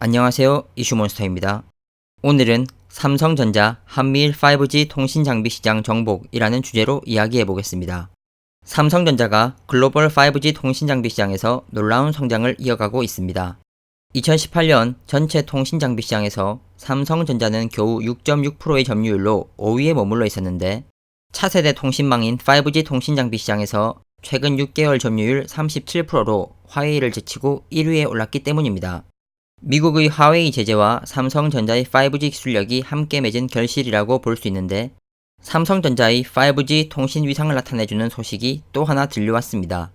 안녕하세요. 이슈몬스터입니다. 오늘은 삼성전자 한미일 5G 통신 장비 시장 정복이라는 주제로 이야기해 보겠습니다. 삼성전자가 글로벌 5G 통신 장비 시장에서 놀라운 성장을 이어가고 있습니다. 2018년 전체 통신 장비 시장에서 삼성전자는 겨우 6.6%의 점유율로 5위에 머물러 있었는데 차세대 통신망인 5G 통신 장비 시장에서 최근 6개월 점유율 37%로 화웨이를 제치고 1위에 올랐기 때문입니다. 미국의 화웨이 제재와 삼성전자의 5G 기술력이 함께 맺은 결실이라고 볼 수 있는데 삼성전자의 5G 통신 위상을 나타내주는 소식이 또 하나 들려왔습니다.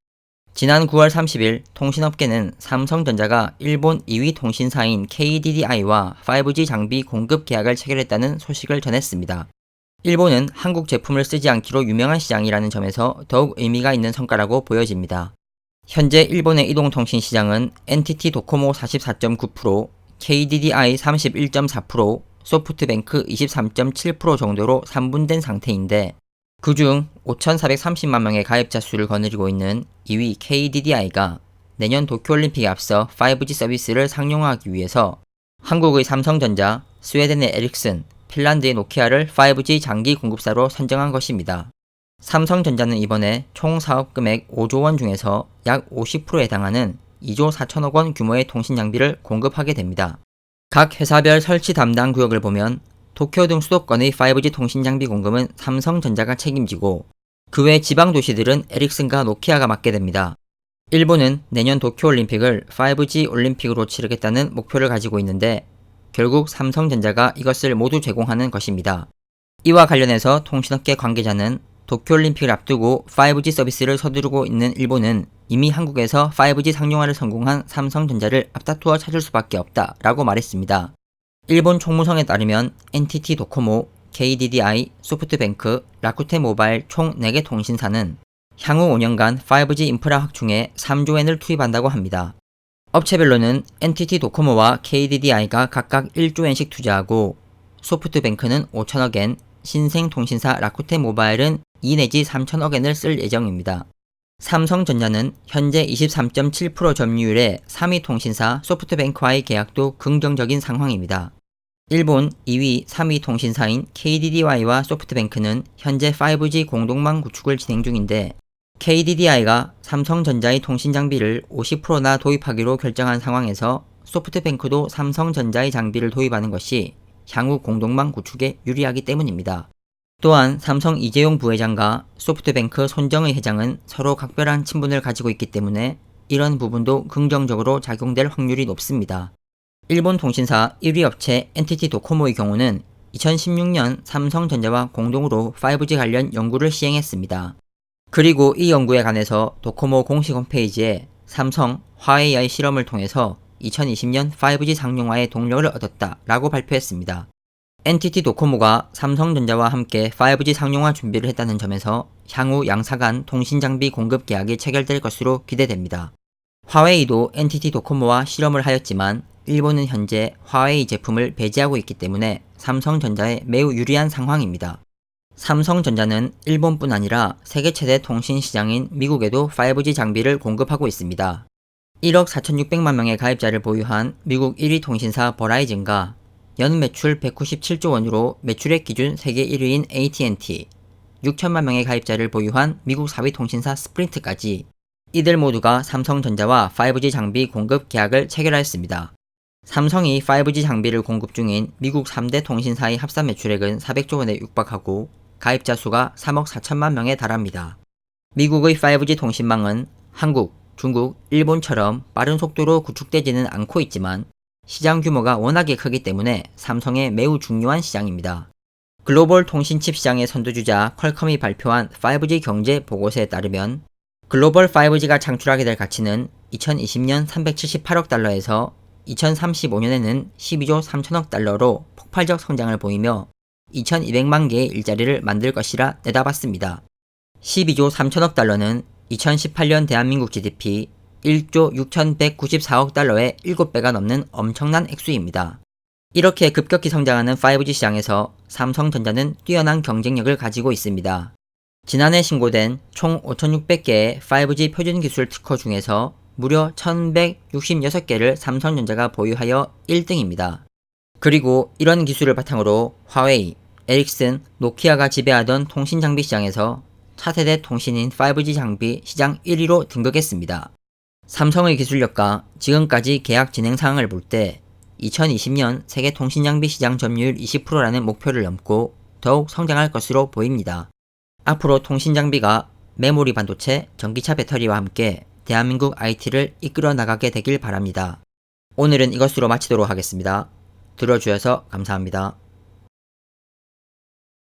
지난 9월 30일 통신업계는 삼성전자가 일본 2위 통신사인 KDDI와 5G 장비 공급 계약을 체결했다는 소식을 전했습니다. 일본은 한국 제품을 쓰지 않기로 유명한 시장이라는 점에서 더욱 의미가 있는 성과라고 보여집니다. 현재 일본의 이동통신 시장은 NTT 도코모 44.9%, KDDI 31.4%, 소프트뱅크 23.7% 정도로 3분된 상태인데 그중 5,430만 명의 가입자 수를 거느리고 있는 2위 KDDI가 내년 도쿄올림픽에 앞서 5G 서비스를 상용화하기 위해서 한국의 삼성전자, 스웨덴의 에릭슨, 핀란드의 노키아를 5G 장기 공급사로 선정한 것입니다. 삼성전자는 이번에 총 사업 금액 5조 원 중에서 약 50%에 해당하는 2조 4천억 원 규모의 통신 장비를 공급하게 됩니다. 각 회사별 설치 담당 구역을 보면 도쿄 등 수도권의 5G 통신 장비 공급은 삼성전자가 책임지고 그 외 지방 도시들은 에릭슨과 노키아가 맡게 됩니다. 일본은 내년 도쿄올림픽을 5G 올림픽으로 치르겠다는 목표를 가지고 있는데 결국 삼성전자가 이것을 모두 제공하는 것입니다. 이와 관련해서 통신업계 관계자는 도쿄올림픽을 앞두고 5G 서비스를 서두르고 있는 일본은 이미 한국에서 5G 상용화를 성공한 삼성전자를 앞다투어 찾을 수밖에 없다 라고 말했습니다. 일본 총무성에 따르면 NTT 도코모, KDDI, 소프트뱅크, 라쿠텐 모바일 총 4개 통신사는 향후 5년간 5G 인프라 확충에 3조엔을 투입한다고 합니다. 업체별로는 NTT 도코모와 KDDI가 각각 1조엔씩 투자하고 소프트뱅크는 5천억엔, 신생통신사 라쿠텐 모바일은 2 내지 3천억엔을 쓸 예정입니다. 삼성전자는 현재 23.7% 점유율의 3위 통신사 소프트뱅크와의 계약도 긍정적인 상황입니다. 일본 2위, 3위 통신사인 KDDI와 소프트뱅크는 현재 5G 공동망 구축을 진행 중인데 KDDI가 삼성전자의 통신 장비를 50%나 도입하기로 결정한 상황에서 소프트뱅크도 삼성전자의 장비를 도입하는 것이 향후 공동망 구축에 유리하기 때문입니다. 또한 삼성 이재용 부회장과 소프트뱅크 손정의 회장은 서로 각별한 친분을 가지고 있기 때문에 이런 부분도 긍정적으로 작용될 확률이 높습니다. 일본 통신사 1위 업체 NTT 도코모의 경우는 2016년 삼성전자와 공동으로 5G 관련 연구를 시행했습니다. 그리고 이 연구에 관해서 도코모 공식 홈페이지에 삼성, 화웨이의 실험을 통해서 2020년 5G 상용화의 동력을 얻었다 라고 발표했습니다. NTT 도코모가 삼성전자와 함께 5G 상용화 준비를 했다는 점에서 향후 양사 간 통신장비 공급 계약이 체결될 것으로 기대됩니다. 화웨이도 NTT 도코모와 실험을 하였지만 일본은 현재 화웨이 제품을 배제하고 있기 때문에 삼성전자에 매우 유리한 상황입니다. 삼성전자는 일본뿐 아니라 세계 최대 통신 시장인 미국에도 5G 장비를 공급하고 있습니다. 1억 4,600만 명의 가입자를 보유한 미국 1위 통신사 버라이즌과 연 매출 197조 원으로 매출액 기준 세계 1위인 AT&T, 6천만 명의 가입자를 보유한 미국 4위 통신사 스프린트까지 이들 모두가 삼성전자와 5G 장비 공급 계약을 체결하였습니다. 삼성이 5G 장비를 공급 중인 미국 3대 통신사의 합산 매출액은 400조 원에 육박하고 가입자 수가 3억 4천만 명에 달합니다. 미국의 5G 통신망은 한국, 중국, 일본처럼 빠른 속도로 구축되지는 않고 있지만 시장 규모가 워낙에 크기 때문에 삼성에 매우 중요한 시장입니다. 글로벌 통신칩 시장의 선두주자 퀄컴이 발표한 5G 경제 보고서에 따르면 글로벌 5G가 창출하게 될 가치는 2020년 378억 달러에서 2035년에는 12조 3천억 달러로 폭발적 성장을 보이며 2200만 개의 일자리를 만들 것이라 내다봤습니다. 12조 3천억 달러는 2018년 대한민국 GDP 1조 6194억 달러의 7배가 넘는 엄청난 액수입니다. 이렇게 급격히 성장하는 5G 시장에서 삼성전자는 뛰어난 경쟁력을 가지고 있습니다. 지난해 신고된 총 5600개의 5G 표준 기술 특허 중에서 무려 1166개를 삼성전자가 보유하여 1등입니다. 그리고 이런 기술을 바탕으로 화웨이, 에릭슨, 노키아가 지배하던 통신 장비 시장에서 차세대 통신인 5G 장비 시장 1위로 등극했습니다. 삼성의 기술력과 지금까지 계약 진행 상황을 볼 때 2020년 세계 통신 장비 시장 점유율 20%라는 목표를 넘고 더욱 성장할 것으로 보입니다. 앞으로 통신 장비가 메모리 반도체, 전기차 배터리와 함께 대한민국 IT를 이끌어 나가게 되길 바랍니다. 오늘은 이것으로 마치도록 하겠습니다. 들어주셔서 감사합니다.